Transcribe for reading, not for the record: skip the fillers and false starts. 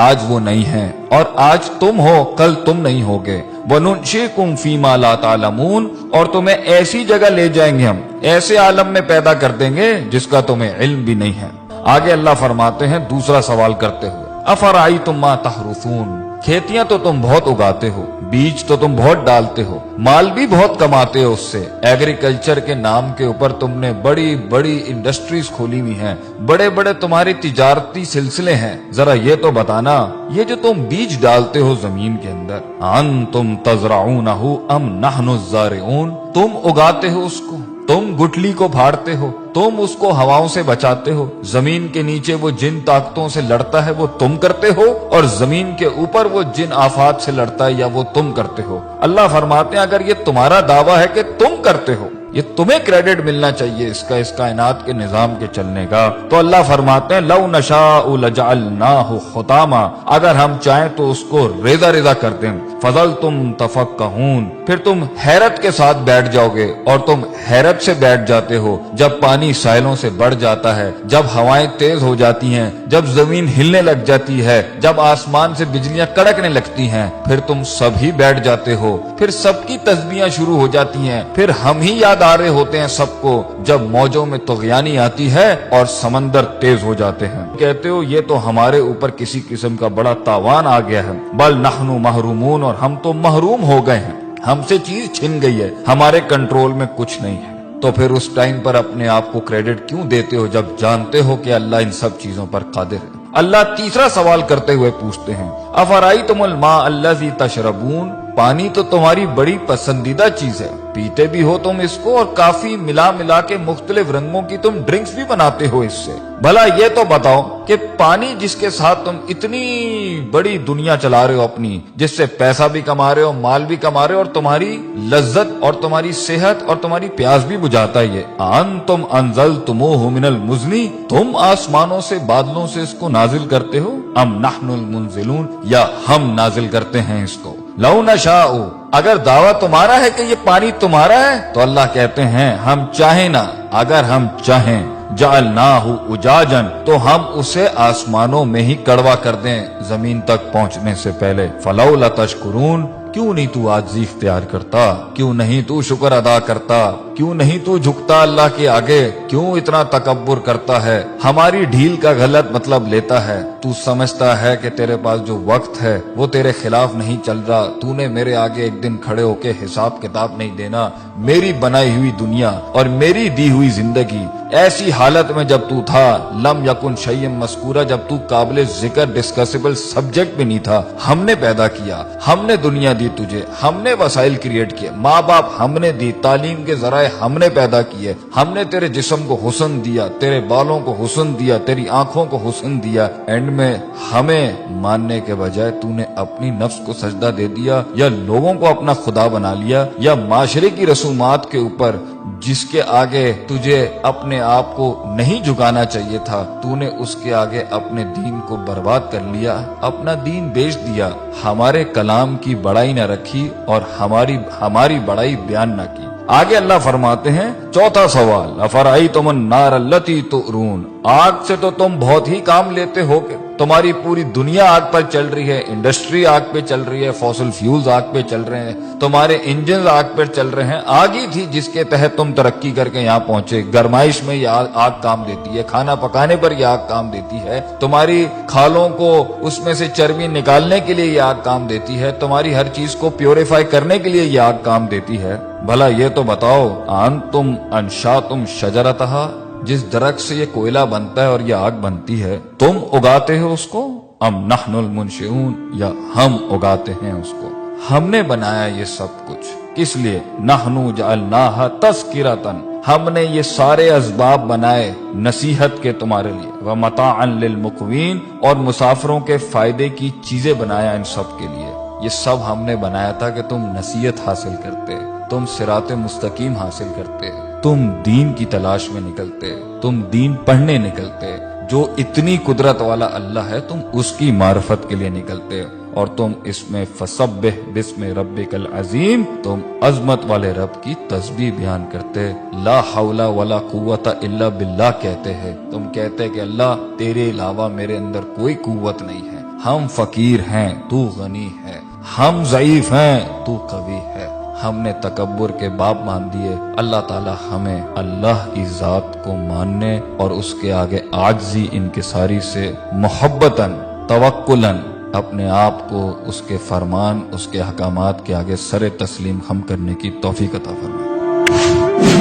آج وہ نہیں ہیں، اور آج تم ہو کل تم نہیں ہوگے۔ وَنُنشِئُكُمْ فِي مَا لَا تَعْلَمُونَ، اور تمہیں ایسی جگہ لے جائیں گے ہم، ایسے عالم میں پیدا کر دیں گے جس کا تمہیں علم بھی نہیں ہے۔ آگے اللہ فرماتے ہیں دوسرا سوال کرتے ہوئے، أَفَرَأَيْتُم مَّا تَحْرُثُونَ، کھیتیاں تو تم بہت اگاتے ہو، بیج تو تم بہت ڈالتے ہو، مال بھی بہت کماتے ہو اس سے، ایگریکلچر کے نام کے اوپر تم نے بڑی بڑی انڈسٹریز کھولی ہوئی ہیں، بڑے بڑے تمہارے تجارتی سلسلے ہیں، ذرا یہ تو بتانا یہ جو تم بیج ڈالتے ہو زمین کے اندر، انتم تزرعونہ ام نحن الزارعون، تم اگاتے ہو اس کو، تم گٹلی کو پھاڑتے ہو، تم اس کو ہواؤں سے بچاتے ہو، زمین کے نیچے وہ جن طاقتوں سے لڑتا ہے وہ تم کرتے ہو، اور زمین کے اوپر وہ جن آفات سے لڑتا ہے یا وہ تم کرتے ہو۔ اللہ فرماتے ہیں اگر یہ تمہارا دعویٰ ہے کہ تم کرتے ہو، یہ تمہیں کریڈٹ ملنا چاہیے اس کائنات کے نظام کے چلنے کا، تو اللہ فرماتے ہیں لو نشاء لجعلناہ حطاما، اگر ہم چاہیں تو اس کو ریزہ ریزہ کر دیں، فظلتم تفکہون، پھر تم حیرت کے ساتھ بیٹھ جاؤ گے، اور تم حیرت سے بیٹھ جاتے ہو جب پانی ساحلوں سے بڑھ جاتا ہے، جب ہوائیں تیز ہو جاتی ہیں، جب زمین ہلنے لگ جاتی ہے، جب آسمان سے بجلیاں کڑکنے لگتی ہیں، پھر تم سب ہی بیٹھ جاتے ہو، پھر سب کی تسبیحاں شروع ہو جاتی ہیں، پھر ہم ہی یاد آ رہے ہوتے ہیں سب کو جب موجوں میں طغیانی آتی ہے اور سمندر تیز ہو جاتے ہیں، کہتے ہو یہ تو ہمارے اوپر کسی قسم کا بڑا تاوان آ گیا ہے، بل نحن محرومون، اور ہم تو محروم ہو گئے ہیں، ہم سے چیز چھن گئی ہے، ہمارے کنٹرول میں کچھ نہیں ہے۔ تو پھر اس ٹائم پر اپنے آپ کو کریڈٹ کیوں دیتے ہو جب جانتے ہو کہ اللہ ان سب چیزوں پر قادر ہے؟ اللہ تیسرا سوال کرتے ہوئے پوچھتے ہیں افرأیتم الماء الذی تشربون، پانی تو تمہاری بڑی پسندیدہ چیز ہے، پیتے بھی ہو تم اس کو، اور کافی ملا ملا کے مختلف رنگوں کی تم ڈرنکس بھی بناتے ہو اس سے، بھلا یہ تو بتاؤ کہ پانی جس کے ساتھ تم اتنی بڑی دنیا چلا رہے ہو اپنی، جس سے پیسہ بھی کما رہے ہو، مال بھی کما رہے ہو، اور تمہاری لذت اور تمہاری صحت اور تمہاری پیاس بھی بجھاتا ہے، یہ انتم انزلتموہ من المزن، تم آسمانوں سے بادلوں سے اس کو نازل کرتے ہو، ام نحن المنزلون، یا ہم نازل کرتے ہیں اس کو، لو نشاء، اگر دعویٰ تمہارا ہے کہ یہ پانی تمہارا ہے تو اللہ کہتے ہیں ہم چاہیں نا، اگر ہم چاہیں جعلناہ اجاجا، تو ہم اسے آسمانوں میں ہی کڑوا کر دیں زمین تک پہنچنے سے پہلے، فلولا تشکرون، کیوں نہیں تو عاجزی اختیار کرتا، کیوں نہیں تو شکر ادا کرتا، کیوں نہیں تو جھکتا اللہ کے آگے، کیوں اتنا تکبر کرتا ہے، ہماری ڈھیل کا غلط مطلب لیتا ہے، تو سمجھتا ہے کہ تیرے پاس جو وقت ہے وہ تیرے خلاف نہیں چل رہا، تو نے میرے آگے ایک دن کھڑے ہو کے حساب کتاب نہیں دینا، میری بنائی ہوئی دنیا اور میری دی ہوئی زندگی ایسی حالت میں جب تو تھا، لم یکن شیئا مذکورا، جب تو قابل ذکر ڈسکسیبل سبجیکٹ بھی نہیں تھا، ہم نے پیدا کیا، ہم نے دنیا دی تجھے، ہم نے وسائل کریٹ کیے، ماں باپ ہم نے دی، تعلیم کے ذرائع ہم نے پیدا کیے، ہم نے تیرے جسم کو حسن دیا، تیرے بالوں کو حسن دیا، تیری آنکھوں کو حسن دیا، اینڈ میں ہمیں ماننے کے بجائے تو نے اپنی نفس کو سجدہ دے دیا، یا لوگوں کو اپنا خدا بنا لیا، یا معاشرے کی رسومات کے اوپر جس کے آگے تجھے اپنے آپ کو نہیں جھکانا چاہیے تھا، تو نے اس کے آگے اپنے دین کو برباد کر لیا، اپنا دین بیچ دیا، ہمارے کلام کی بڑائی نہ رکھی اور ہماری بڑائی بیان نہ کی۔ آگے اللہ فرماتے ہیں چوتھا سوال، افرأیتم النار التی تؤرون، آگ سے تو تم بہت ہی کام لیتے ہو کہ تمہاری پوری دنیا آگ پر چل رہی ہے، انڈسٹری آگ پہ چل رہی ہے، فوسل فیولز آگ پہ چل رہے ہیں، تمہارے انجنز آگ پر چل رہے ہیں، آگ ہی تھی جس کے تحت تم ترقی کر کے یہاں پہنچے، گرمائش میں یہ آگ کام دیتی ہے، کھانا پکانے پر یہ آگ کام دیتی ہے، تمہاری کھالوں کو اس میں سے چربی نکالنے کے لیے یہ آگ کام دیتی ہے، تمہاری ہر چیز کو پیوریفائی کرنے کے لیے یہ آگ کام دیتی ہے، بھلا یہ تو بتاؤ انتم انشاتم شجرتہا، جس درخت سے یہ کوئلہ بنتا ہے اور یہ آگ بنتی ہے تم اگاتے ہو اس کو، ام نحن المنشئون، یا ہم اگاتے ہیں اس کو، ہم نے بنایا یہ سب کچھ، کس لیے، نحن جعلناہا تذکرۃ، ہم نے یہ سارے اسباب بنائے نصیحت کے تمہارے لیے، ومتاعا للمقوین، اور مسافروں کے فائدے کی چیزیں بنایا ان سب کے لیے، یہ سب ہم نے بنایا تھا کہ تم نصیحت حاصل کرتے، تم صراط مستقیم حاصل کرتے، تم دین کی تلاش میں نکلتے، تم دین پڑھنے نکلتے، جو اتنی قدرت والا اللہ ہے تم اس کی معرفت کے لیے نکلتے، اور تم اس میں فسبح بسم ربک العظیم، تم عظمت والے رب کی تسبیح بیان کرتے، لا حول ولا قوت الا باللہ کہتے ہیں، تم کہتے کہ اللہ تیرے علاوہ میرے اندر کوئی قوت نہیں ہے، ہم فقیر ہیں تو غنی ہے، ہم ضعیف ہیں تو قوی ہے۔ ہم نے تکبر کے باب مان دیے، اللہ تعالی ہمیں اللہ کی ذات کو ماننے اور اس کے آگے عاجزی انکساری سے محبتاً توکلاً اپنے آپ کو اس کے فرمان، اس کے احکامات کے آگے سر تسلیم خم کرنے کی توفیق عطا فرمائے۔